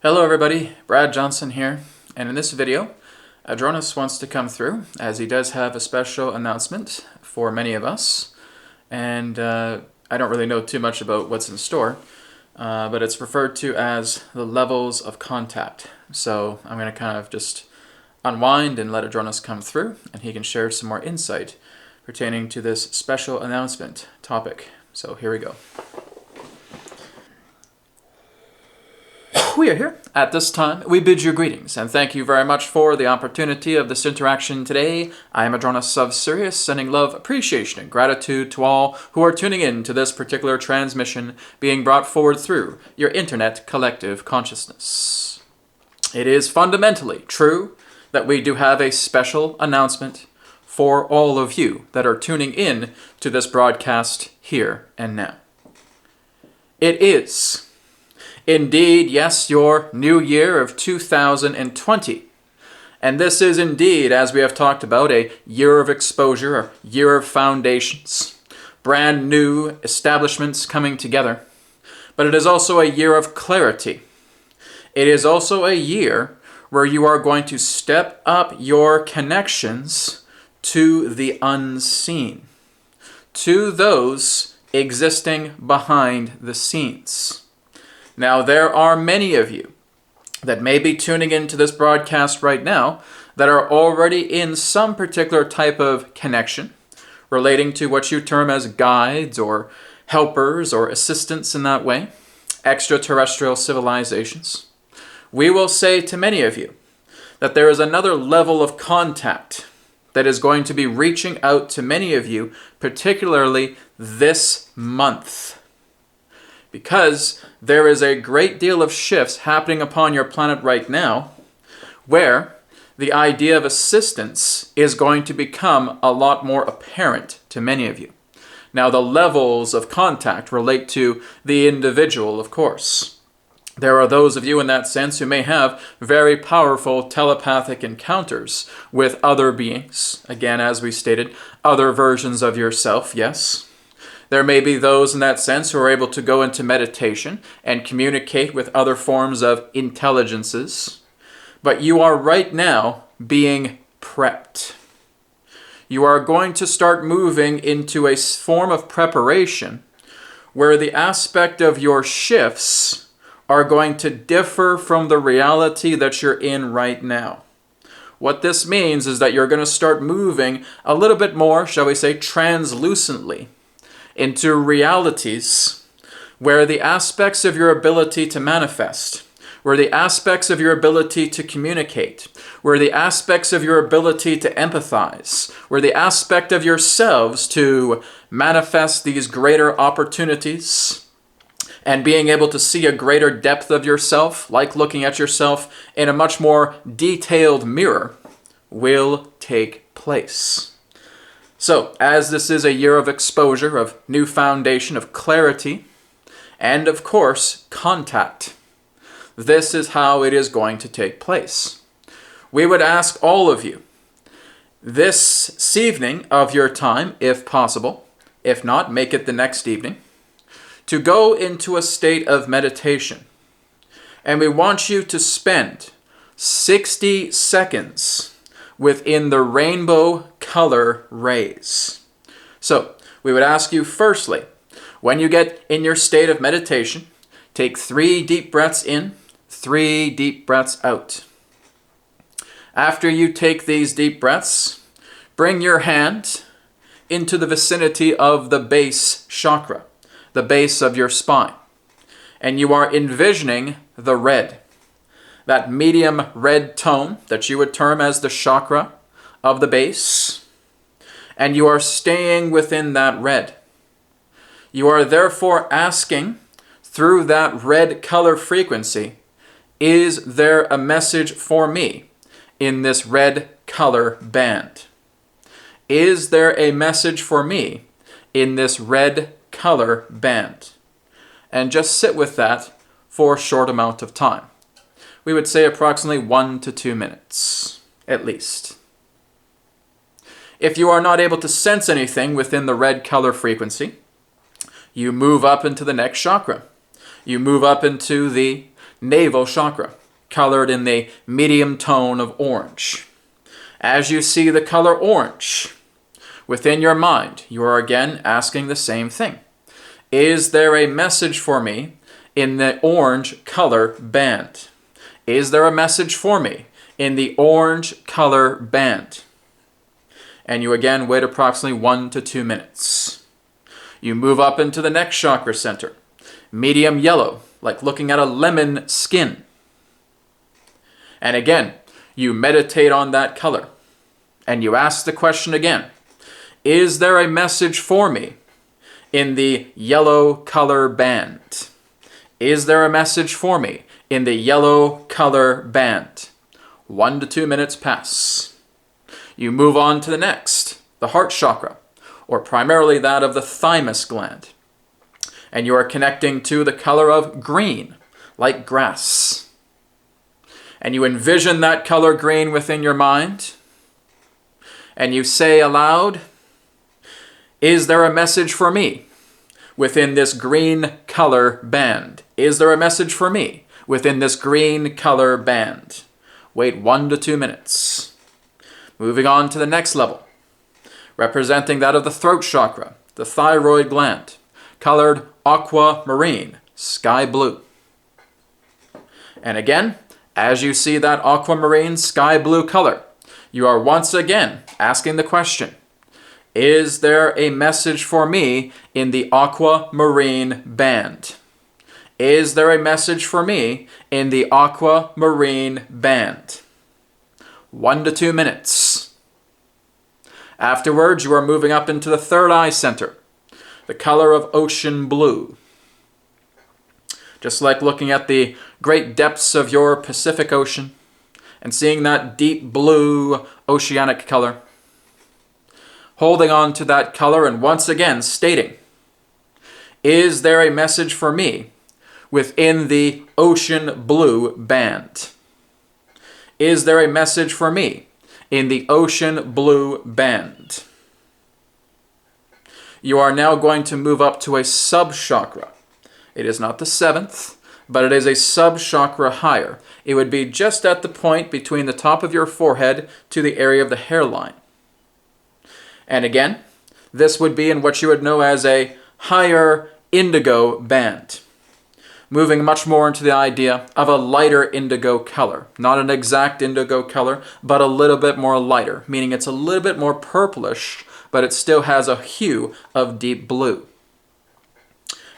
Hello everybody, Brad Johnson here, and in this video, Adronis wants to come through as he does have a special announcement for many of us, and I don't really know too much about what's in store, but it's referred to as the levels of contact. So I'm going to kind of just unwind and let Adronis come through, and he can share some more insight pertaining to this special announcement topic. So here we go. We are here. At this time, we bid you greetings, and thank you very much for the opportunity of this interaction today. I am Adronis of Sirius, sending love, appreciation, and gratitude to all who are tuning in to this particular transmission being brought forward through your internet collective consciousness. It is fundamentally true that we do have a special announcement for all of you that are tuning in to this broadcast here and now. It is indeed, yes, your new year of 2020. And this is indeed, as we have talked about, a year of exposure, a year of foundations, brand new establishments coming together. But it is also a year of clarity. It is also a year where you are going to step up your connections to the unseen, to those existing behind the scenes. Now, there are many of you that may be tuning into this broadcast right now that are already in some particular type of connection relating to what you term as guides or helpers or assistants in that way, extraterrestrial civilizations. We will say to many of you that there is another level of contact that is going to be reaching out to many of you, particularly this month. Because there is a great deal of shifts happening upon your planet right now where the idea of assistance is going to become a lot more apparent to many of you. Now, the levels of contact relate to the individual, of course. There are those of you in that sense who may have very powerful telepathic encounters with other beings. Again, as we stated, other versions of yourself, yes. There may be those in that sense who are able to go into meditation and communicate with other forms of intelligences. But you are right now being prepped. You are going to start moving into a form of preparation where the aspect of your shifts are going to differ from the reality that you're in right now. What this means is that you're going to start moving a little bit more, shall we say, translucently into realities where the aspects of your ability to manifest, where the aspects of your ability to communicate, where the aspects of your ability to empathize, where the aspect of yourselves to manifest these greater opportunities and being able to see a greater depth of yourself, like looking at yourself in a much more detailed mirror, will take place. So, as this is a year of exposure, of new foundation, of clarity, and of course, contact, this is how it is going to take place. We would ask all of you, this evening of your time, if possible, if not, make it the next evening, to go into a state of meditation. And we want you to spend 60 seconds within the rainbow color rays. So, we would ask you firstly, when you get in your state of meditation, take 3 deep breaths in, 3 deep breaths out. After you take these deep breaths, bring your hand into the vicinity of the base chakra, the base of your spine, and you are envisioning the red. That medium red tone that you would term as the chakra of the base, and you are staying within that red. You are therefore asking through that red color frequency, is there a message for me in this red color band? Is there a message for me in this red color band? And just sit with that for a short amount of time. We would say approximately 1 to 2 minutes, at least. If you are not able to sense anything within the red color frequency, you move up into the next chakra. You move up into the navel chakra, colored in the medium tone of orange. As you see the color orange, within your mind, you are again asking the same thing. Is there a message for me in the orange color band? Is there a message for me in the orange color band? And you again wait approximately 1 to 2 minutes. You move up into the next chakra center, medium yellow, like looking at a lemon skin. And again, you meditate on that color. And you ask the question again, is there a message for me in the yellow color band? Is there a message for me in the yellow color band? 1 to 2 minutes pass. You move on to the next, the heart chakra, or primarily that of the thymus gland. And you are connecting to the color of green, like grass. And you envision that color green within your mind. And you say aloud, is there a message for me within this green color band? Is there a message for me within this green color band? Wait 1 to 2 minutes. Moving on to the next level, representing that of the throat chakra, the thyroid gland, colored aquamarine, sky blue. And again, as you see that aquamarine sky blue color, you are once again asking the question, is there a message for me in the aquamarine band? Is there a message for me in the aquamarine band? 1 to 2 minutes. Afterwards, you are moving up into the third eye center, the color of ocean blue. Just like looking at the great depths of your Pacific Ocean and seeing that deep blue oceanic color. Holding on to that color and once again stating, is there a message for me within the ocean blue band? Is there a message for me in the ocean blue band? You are now going to move up to a sub-chakra. It is not the 7th, but it is a sub-chakra higher. It would be just at the point between the top of your forehead to the area of the hairline. And again, this would be in what you would know as a higher indigo band. Moving much more into the idea of a lighter indigo color. Not an exact indigo color, but a little bit more lighter, meaning it's a little bit more purplish, but it still has a hue of deep blue.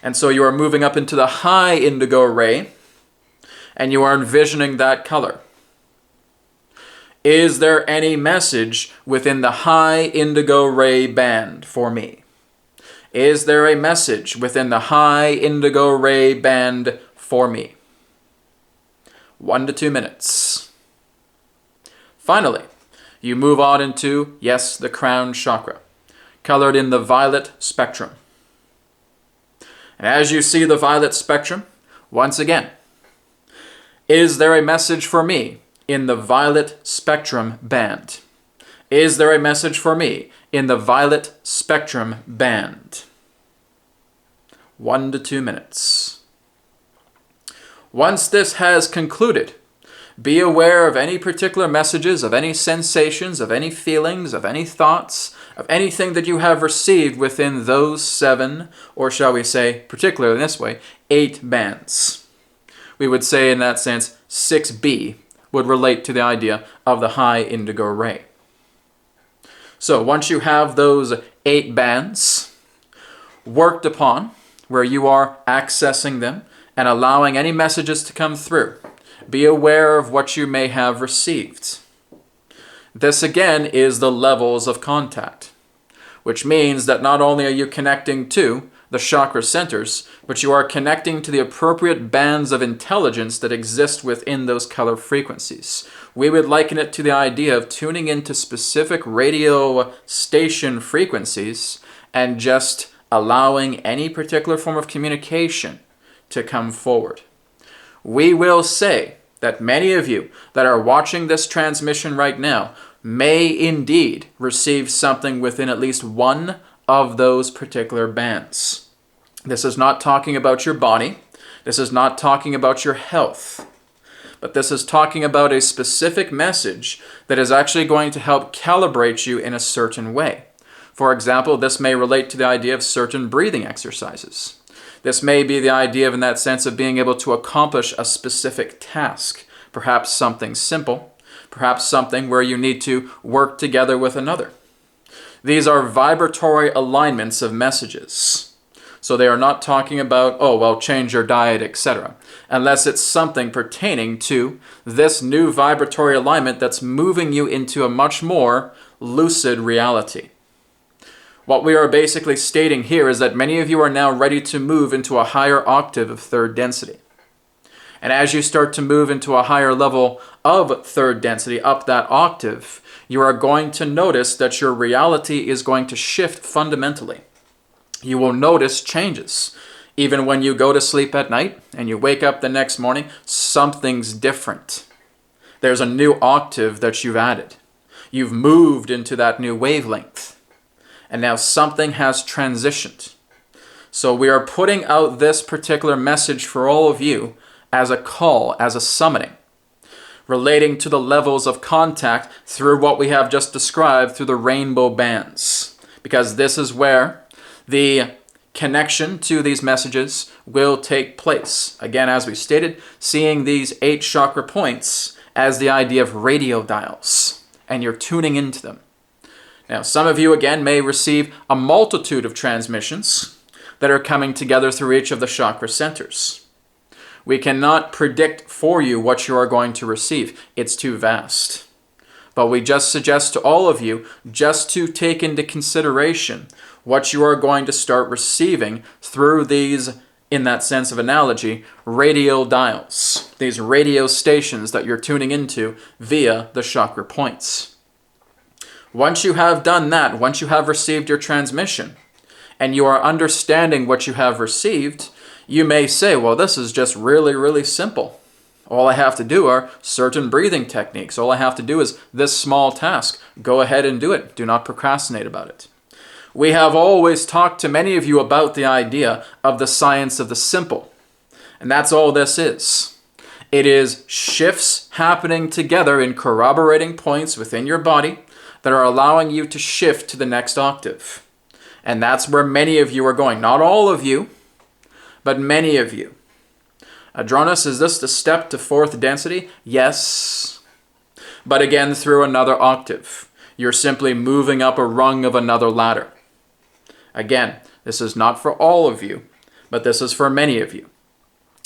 And so you are moving up into the high indigo ray, and you are envisioning that color. Is there any message within the high indigo ray band for me? Is there a message within the high indigo ray band for me? 1 to 2 minutes. Finally, you move on into, yes, the crown chakra, colored in the violet spectrum. And as you see the violet spectrum, once again, is there a message for me in the violet spectrum band? Is there a message for me in the violet spectrum band? 1 to 2 minutes. Once this has concluded, be aware of any particular messages, of any sensations, of any feelings, of any thoughts, of anything that you have received within those 7, or shall we say, particularly in this way, 8 bands. We would say in that sense, 6B would relate to the idea of the high indigo ray. So once you have those 8 bands worked upon, where you are accessing them and allowing any messages to come through, be aware of what you may have received. This again is the levels of contact, which means that not only are you connecting to the chakra centers, but you are connecting to the appropriate bands of intelligence that exist within those color frequencies. We would liken it to the idea of tuning into specific radio station frequencies and just allowing any particular form of communication to come forward. We will say that many of you that are watching this transmission right now may indeed receive something within at least one of those particular bands. This is not talking about your body. This is not talking about your health, but this is talking about a specific message that is actually going to help calibrate you in a certain way. For example, this may relate to the idea of certain breathing exercises. This may be the idea of, in that sense, of being able to accomplish a specific task, perhaps something simple, perhaps something where you need to work together with another. These are vibratory alignments of messages. So they are not talking about, oh, well, change your diet, etc., unless it's something pertaining to this new vibratory alignment that's moving you into a much more lucid reality. What we are basically stating here is that many of you are now ready to move into a higher octave of third density. And as you start to move into a higher level of third density, up that octave, you are going to notice that your reality is going to shift fundamentally. You will notice changes. Even when you go to sleep at night and you wake up the next morning, something's different. There's a new octave that you've added. You've moved into that new wavelength. And now something has transitioned. So we are putting out this particular message for all of you as a call, as a summoning, relating to the levels of contact through what we have just described through the rainbow bands. Because this is where the connection to these messages will take place. Again, as we stated, seeing these 8 chakra points as the idea of radio dials, and you're tuning into them. Now, some of you, again, may receive a multitude of transmissions that are coming together through each of the chakra centers. We cannot predict for you what you are going to receive. It's too vast. But we just suggest to all of you just to take into consideration what you are going to start receiving through these, in that sense of analogy, radio dials, these radio stations that you're tuning into via the chakra points. Once you have done that, once you have received your transmission, and you are understanding what you have received, you may say, well, this is just really, really simple. All I have to do are certain breathing techniques. All I have to do is this small task. Go ahead and do it. Do not procrastinate about it. We have always talked to many of you about the idea of the science of the simple. And that's all this is. It is shifts happening together in corroborating points within your body that are allowing you to shift to the next octave. And that's where many of you are going. Not all of you, but many of you. Adronis, is this the step to fourth density? Yes. But again, through another octave. You're simply moving up a rung of another ladder. Again, this is not for all of you, but this is for many of you.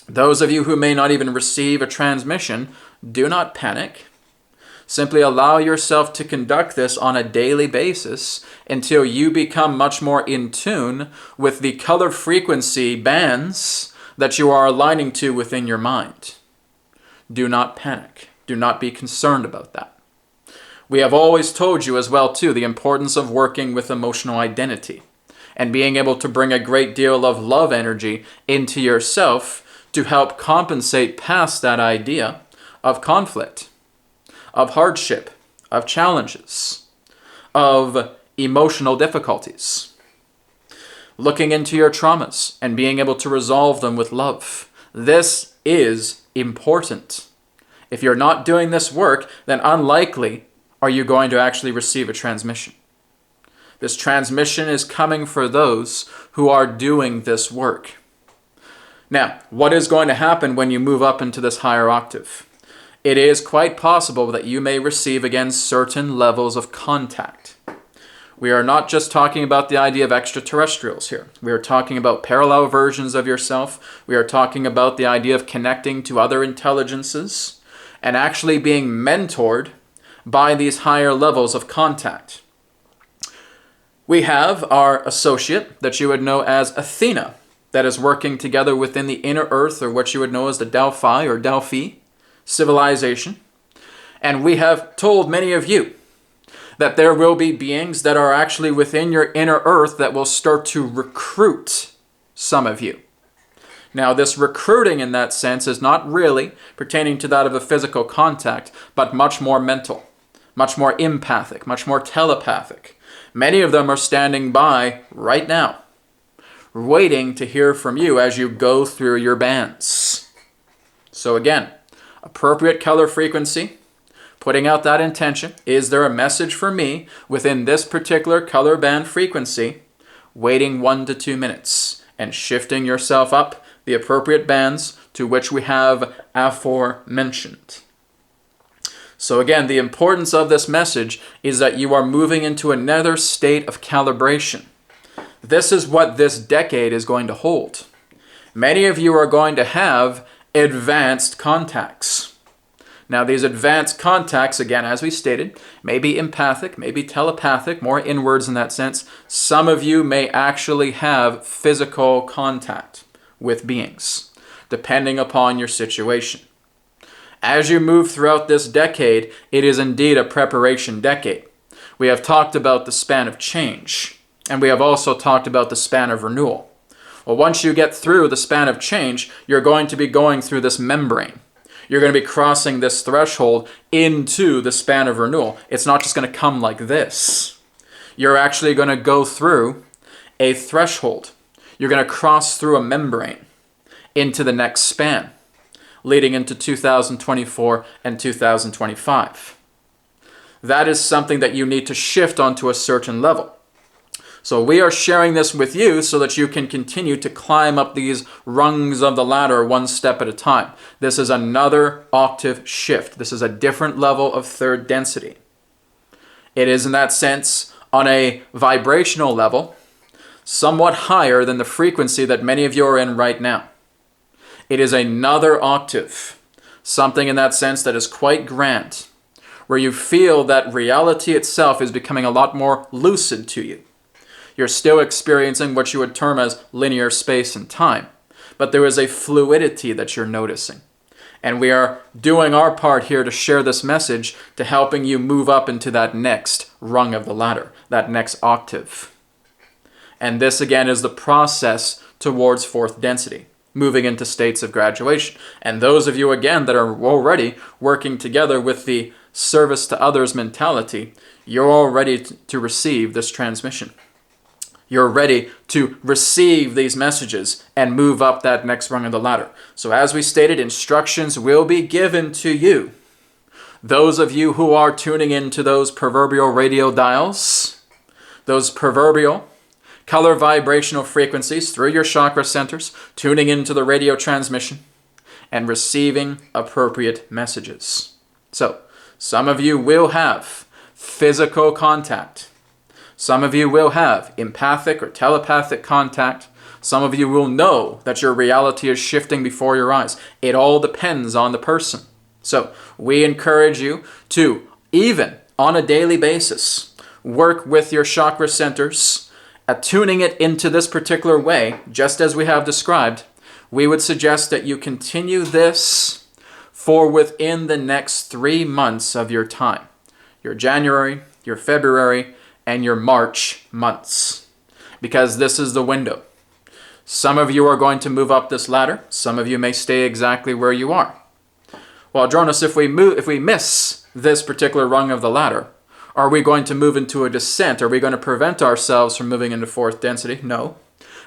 Those of you who may not even receive a transmission, do not panic. Simply allow yourself to conduct this on a daily basis until you become much more in tune with the color frequency bands that you are aligning to within your mind. Do not panic. Do not be concerned about that. We have always told you as well, too, the importance of working with emotional identity and being able to bring a great deal of love energy into yourself to help compensate past that idea of conflict, of hardship, of challenges, of emotional difficulties. Looking into your traumas and being able to resolve them with love. This is important. If you're not doing this work, then unlikely are you going to actually receive a transmission. This transmission is coming for those who are doing this work. Now, what is going to happen when you move up into this higher octave? It is quite possible that you may receive again certain levels of contact. We are not just talking about the idea of extraterrestrials here. We are talking about parallel versions of yourself. We are talking about the idea of connecting to other intelligences and actually being mentored by these higher levels of contact. We have our associate that you would know as Athena that is working together within the inner earth, or what you would know as the Delphi or Delphi civilization. And we have told many of you that there will be beings that are actually within your inner earth that will start to recruit some of you. Now, this recruiting in that sense is not really pertaining to that of a physical contact, but much more mental, much more empathic, much more telepathic. Many of them are standing by right now, waiting to hear from you as you go through your bands. So again, appropriate color frequency, putting out that intention. Is there a message for me within this particular color band frequency? Waiting 1 to 2 minutes and shifting yourself up the appropriate bands to which we have aforementioned. So again, the importance of this message is that you are moving into another state of calibration. This is what this decade is going to hold. Many of you are going to have advanced contacts. Now, these advanced contacts, again, as we stated, may be empathic, may be telepathic, more inwards in that sense. Some of you may actually have physical contact with beings, depending upon your situation. As you move throughout this decade, it is indeed a preparation decade. We have talked about the span of change, and we have also talked about the span of renewal. Well, once you get through the span of change, you're going to be going through this membrane. You're going to be crossing this threshold into the span of renewal. It's not just going to come like this. You're actually going to go through a threshold. You're going to cross through a membrane into the next span, leading into 2024 and 2025. That is something that you need to shift onto a certain level. So we are sharing this with you so that you can continue to climb up these rungs of the ladder one step at a time. This is another octave shift. This is a different level of third density. It is, in that sense, on a vibrational level, somewhat higher than the frequency that many of you are in right now. It is another octave, something in that sense that is quite grand, where you feel that reality itself is becoming a lot more lucid to you. You're still experiencing what you would term as linear space and time, but there is a fluidity that you're noticing. And we are doing our part here to share this message to helping you move up into that next rung of the ladder, that next octave. And this again is the process towards fourth density, moving into states of graduation. And those of you again that are already working together with the service to others mentality, you're all ready to receive this transmission. You're ready to receive these messages and move up that next rung of the ladder. So as we stated, instructions will be given to you. Those of you who are tuning into those proverbial radio dials, those proverbial color vibrational frequencies through your chakra centers, tuning into the radio transmission and receiving appropriate messages. So some of you will have physical contact. Some of you will have empathic or telepathic contact. Some of you will know that your reality is shifting before your eyes. It all depends on the person. So we encourage you to, even on a daily basis, work with your chakra centers, tuning it into this particular way, just as we have described. We would suggest that you continue this for within the next 3 months of your time. Your January, your February, and your March months, because this is the window. Some of you are going to move up this ladder. Some of you may stay exactly where you are. Well, Adronis, if we miss this particular rung of the ladder, are we going to move into a descent? Are we going to prevent ourselves from moving into fourth density? No.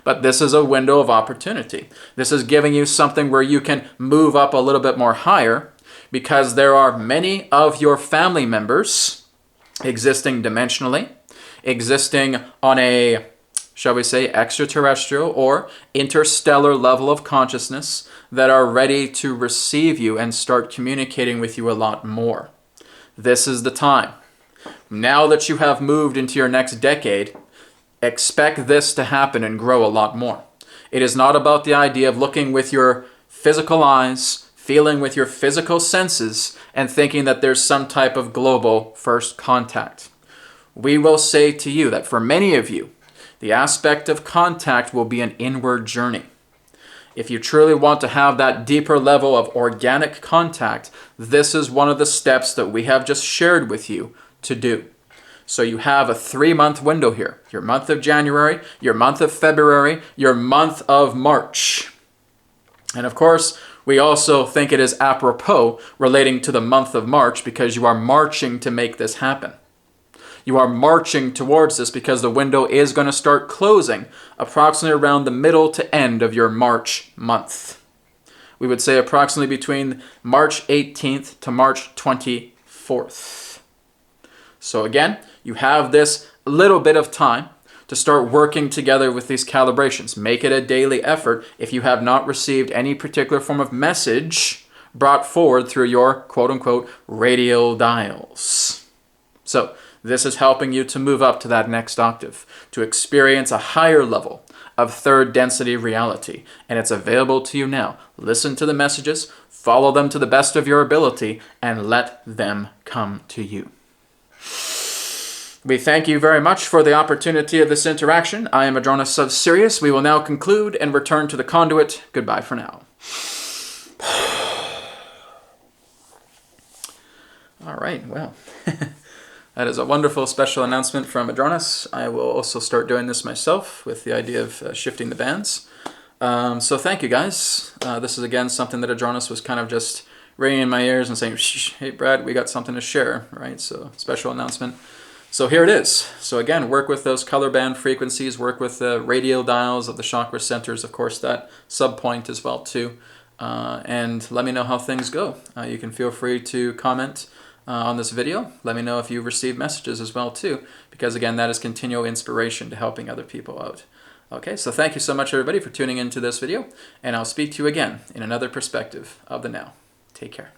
But this is a window of opportunity. This is giving you something where you can move up a little bit more higher, because there are many of your family members existing dimensionally, existing on a, shall we say, extraterrestrial or interstellar level of consciousness that are ready to receive you and start communicating with you a lot more. This is the time. Now that you have moved into your next decade, expect this to happen and grow a lot more. It is not about the idea of looking with your physical eyes, feeling with your physical senses, and thinking that there's some type of global first contact. We will say to you that for many of you, the aspect of contact will be an inward journey. If you truly want to have that deeper level of organic contact, this is one of the steps that we have just shared with you to do. So you have a 3-month window here. Your month of January, your month of February, your month of March. And of course, we also think it is apropos relating to the month of March because you are marching to make this happen. You are marching towards this because the window is going to start closing approximately around the middle to end of your March month. We would say approximately between March 18th to March 24th. So again, you have this little bit of time to start working together with these calibrations. Make it a daily effort if you have not received any particular form of message brought forward through your quote-unquote radial dials. So this is helping you to move up to that next octave, to experience a higher level of third density reality. And it's available to you now. Listen to the messages, follow them to the best of your ability, and let them come to you. We thank you very much for the opportunity of this interaction. I am Adronis of Sirius. We will now conclude and return to the conduit. Goodbye for now. All right, well, that is a wonderful special announcement from Adronis. I will also start doing this myself with the idea of shifting the bands. So thank you, guys. This is, again, something that Adronis was kind of just ringing in my ears and saying, hey, Brad, we got something to share, right? So special announcement. So here it is. So again, work with those color band frequencies, work with the radial dials of the chakra centers, of course, that sub-point as well, too. And let me know how things go. You can feel free to comment on this video. Let me know if you receive messages as well, too, because again, that is continual inspiration to helping other people out. Okay, so thank you so much, everybody, for tuning into this video, and I'll speak to you again in another perspective of the now. Take care.